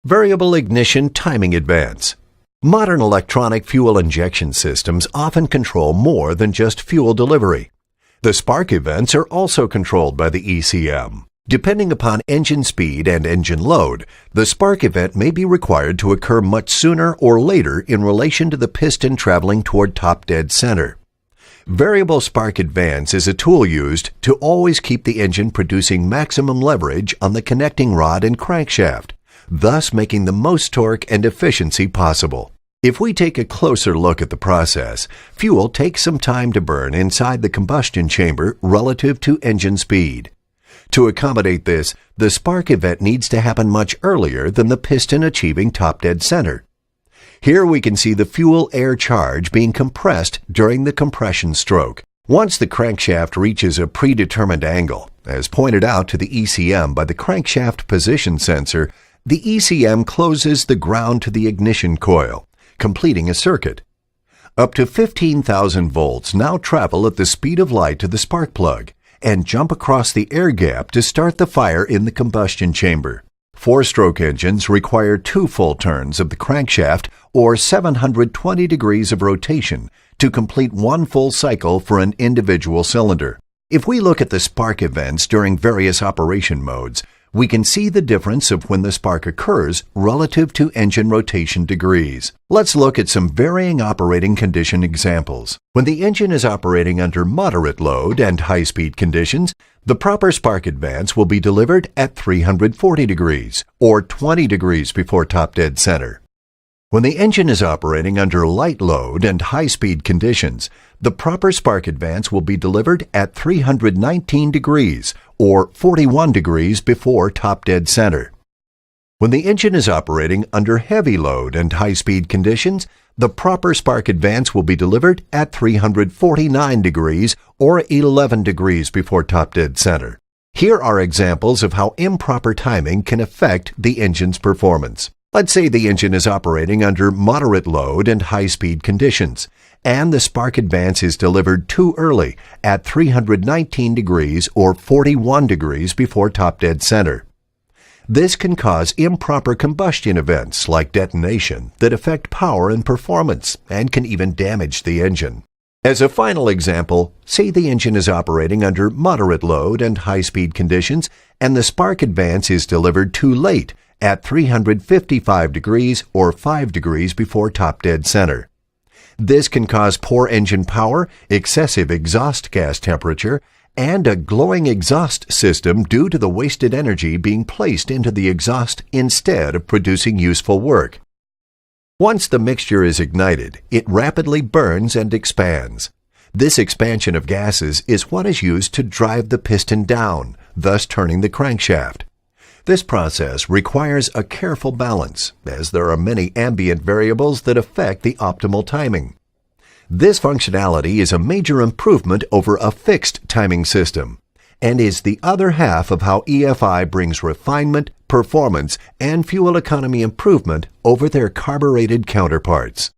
Variable ignition timing advance. Modern electronic fuel injection systems often control more than just fuel delivery. The spark events are also controlled by the ECM. Depending upon engine speed and engine load, the spark event may be required to occur much sooner or later in relation to the piston traveling toward top dead center. Variable spark advance is a tool used to always keep the engine producing maximum leverage on the connecting rod and crankshaft, thus making the most torque and efficiency possible. If we take a closer look at the process, fuel takes some time to burn inside the combustion chamber relative to engine speed. To accommodate this, the spark event needs to happen much earlier than the piston achieving top dead center. Here we can see the fuel-air charge being compressed during the compression stroke. Once the crankshaft reaches a predetermined angle, as pointed out to the ECM by the crankshaft position sensor, the ECM closes the ground to the ignition coil, completing a circuit. Up to 15,000 volts now travel at the speed of light to the spark plug and jump across the air gap to start the fire in the combustion chamber. Four-stroke engines require 2 full turns of the crankshaft or 720 degrees of rotation to complete 1 full cycle for an individual cylinder. If we look at the spark events during various operation modes, we can see the difference of when the spark occurs relative to engine rotation degrees. Let's look at some varying operating condition examples. When the engine is operating under moderate load and high-speed conditions, the proper spark advance will be delivered at 340 degrees, or 20 degrees before top dead center. When the engine is operating under light load and high-speed conditions, the proper spark advance will be delivered at 319 degrees, or 41 degrees before top dead center. When the engine is operating under heavy load and high-speed conditions, the proper spark advance will be delivered at 349 degrees, or 11 degrees before top dead center. Here are examples of how improper timing can affect the engine's performance. Let's say the engine is operating under moderate load and high-speed conditions, and the spark advance is delivered too early at 319 degrees or 41 degrees before top dead center. This can cause improper combustion events like detonation that affect power and performance and can even damage the engine. As a final example, say the engine is operating under moderate load and high-speed conditions and the spark advance is delivered too late at 355 degrees or 5 degrees before top dead center. This can cause poor engine power, excessive exhaust gas temperature, and a glowing exhaust system due to the wasted energy being placed into the exhaust instead of producing useful work. Once the mixture is ignited, it rapidly burns and expands. This expansion of gases is what is used to drive the piston down, thus turning the crankshaft. This process requires a careful balance, as there are many ambient variables that affect the optimal timing. This functionality is a major improvement over a fixed timing system, and is the other half of how EFI brings refinement, performance, and fuel economy improvement over their carbureted counterparts.